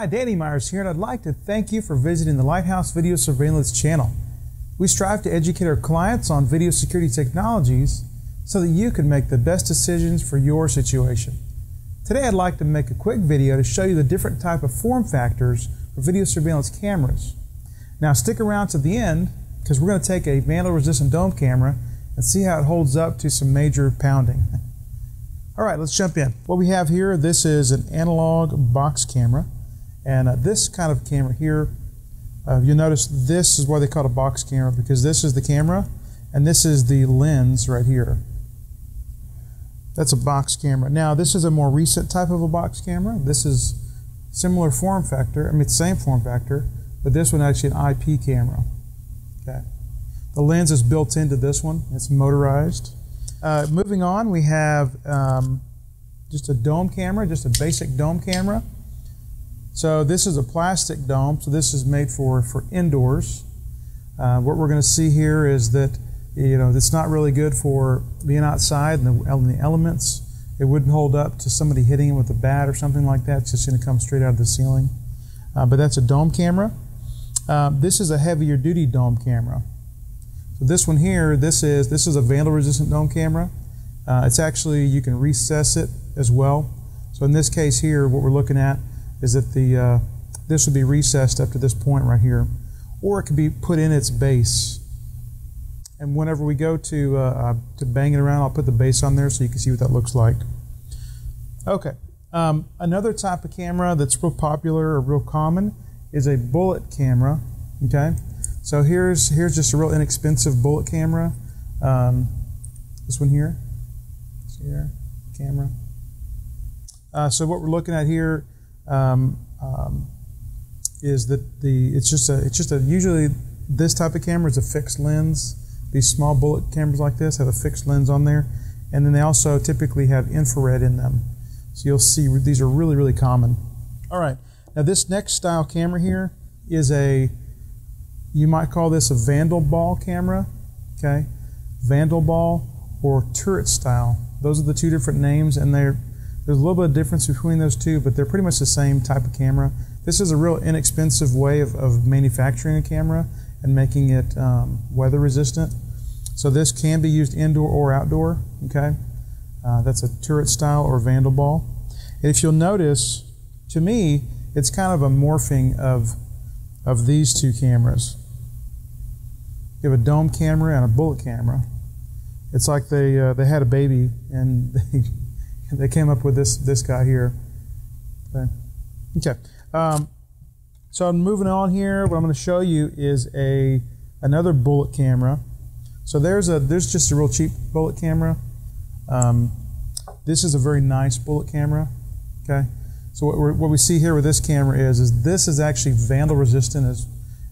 Hi, Danny Myers here, and I'd like to thank you for visiting the Lighthouse Video Surveillance channel. We strive to educate our clients on video security technologies so that you can make the best decisions for your situation. Today I'd like to make a quick video to show you the different type of form factors for video surveillance cameras. Now stick around to the end because we're going to take a Vandal resistant dome camera and see how it holds up to some major pounding. Alright, let's jump in. What we have here, this is an analog box camera. And this kind of camera here, you'll notice this is why they call it a box camera, because this is the camera and this is the lens right here. That's a box camera. Now this is a more recent type of a box camera. This is similar form factor, I mean same form factor, but this one actually an IP camera. Okay. The lens is built into this one. It's motorized. Moving on, we have just a dome camera, just a basic dome camera. So this is a plastic dome, so this is made for indoors. What we're going to see here is that, you know, it's not really good for being outside in the elements. It wouldn't hold up to somebody hitting it with a bat or something like that. It's just going to come straight out of the ceiling. But that's a dome camera. This is a heavier duty dome camera. So this one here, this is a Vandal resistant dome camera. It's actually, you can recess it as well. So in this case here, what we're looking at is that this would be recessed up to this point right here, or it could be put in its base. And whenever we go to bang it around, I'll put the base on there so you can see what that looks like. Okay, another type of camera that's real popular or real common is a bullet camera. Okay, so here's just a real inexpensive bullet camera. This one here, see here, camera. So what we're looking at here is that it's just a usually this type of camera is a fixed lens. These small bullet cameras like this have a fixed lens on there, and then they also typically have infrared in them. So you'll see these are really, really common. All right, now this next style camera here is you might call this a Vandal ball camera. Okay, Vandal ball or turret style. Those are the two different names, and there's a little bit of difference between those two, but they're pretty much the same type of camera. This is a real inexpensive way of manufacturing a camera and making it weather resistant. So this can be used indoor or outdoor. Okay, that's a turret style or Vandal ball. And if you'll notice, to me, it's kind of a morphing of these two cameras. You have a dome camera and a bullet camera. It's like they had a baby and they came up with this guy here. Okay. So I'm moving on here. What I'm going to show you is another bullet camera. So there's just a real cheap bullet camera. This is a very nice bullet camera. Okay. So what we see here with this camera is this is actually Vandal resistant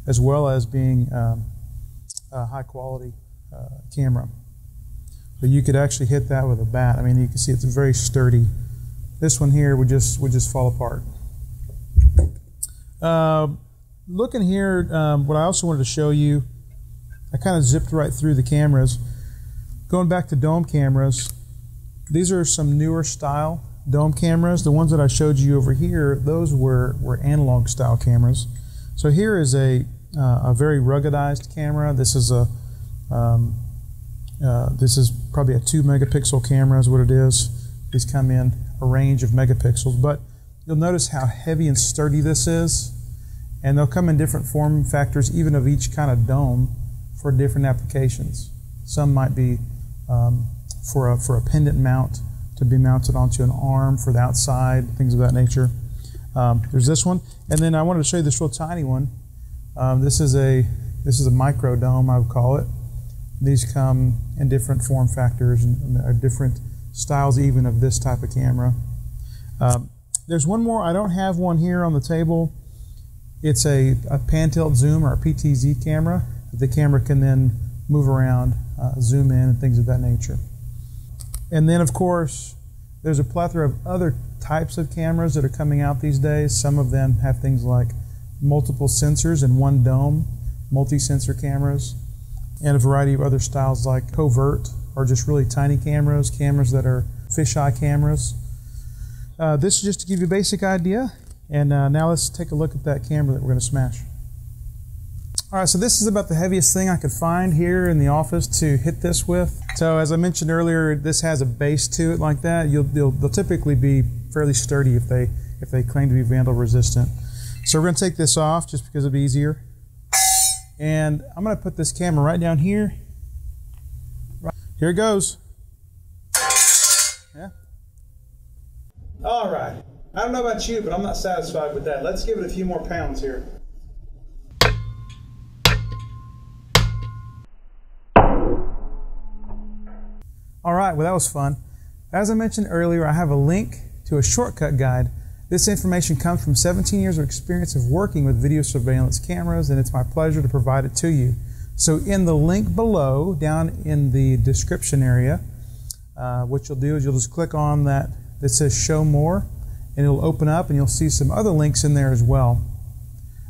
as well as being a high quality camera. But you could actually hit that with a bat. I mean, you can see it's very sturdy. This one here would just fall apart. Looking here, what I also wanted to show you, I kind of zipped right through the cameras. Going back to dome cameras, these are some newer style dome cameras. The ones that I showed you over here, those were analog style cameras. So here is a very ruggedized camera. This is this is probably a 2 megapixel camera is what it is. These come in a range of megapixels, but you'll notice how heavy and sturdy this is, and they'll come in different form factors, even of each kind of dome for different applications. Some might be for a pendant mount to be mounted onto an arm for the outside, things of that nature. There's this one, and then I wanted to show you this real tiny one. This is a micro dome, I would call it. These come in different form factors and different styles even of this type of camera. There's one more. I don't have one here on the table. It's a pan-tilt zoom or a PTZ camera. The camera can then move around, zoom in, and things of that nature. And then, of course, there's a plethora of other types of cameras that are coming out these days. Some of them have things like multiple sensors in one dome, multi-sensor cameras, and a variety of other styles like covert or just really tiny cameras that are fisheye cameras. This is just to give you a basic idea. And now let's take a look at that camera that we're going to smash. All right, so this is about the heaviest thing I could find here in the office to hit this with. So as I mentioned earlier, this has a base to it like that. They'll typically be fairly sturdy if they claim to be vandal resistant. So we're going to take this off just because it'll be easier. And I'm going to put this camera right down here. Here it goes. Yeah. All right. I don't know about you, but I'm not satisfied with that. Let's give it a few more pounds here. All right, well, that was fun. As I mentioned earlier, I have a link to a shortcut guide. This information comes from 17 years of experience of working with video surveillance cameras, and it's my pleasure to provide it to you. So in the link below, down in the description area, what you'll do is you'll just click on that says Show More, and it'll open up, and you'll see some other links in there as well.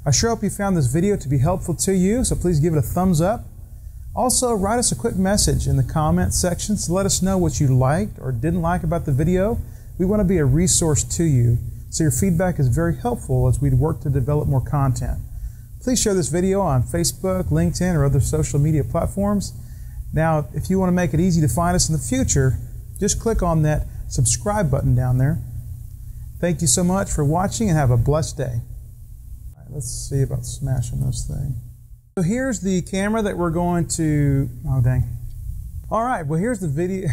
I sure hope you found this video to be helpful to you, so please give it a thumbs up. Also, write us a quick message in the comments section to let us know what you liked or didn't like about the video. We want to be a resource to you, so your feedback is very helpful as we work to develop more content. Please share this video on Facebook, LinkedIn, or other social media platforms. Now, if you want to make it easy to find us in the future, just click on that subscribe button down there. Thank you so much for watching and have a blessed day. All right, let's see about smashing this thing. So here's the camera that we're going to, oh dang. All right, well here's the video.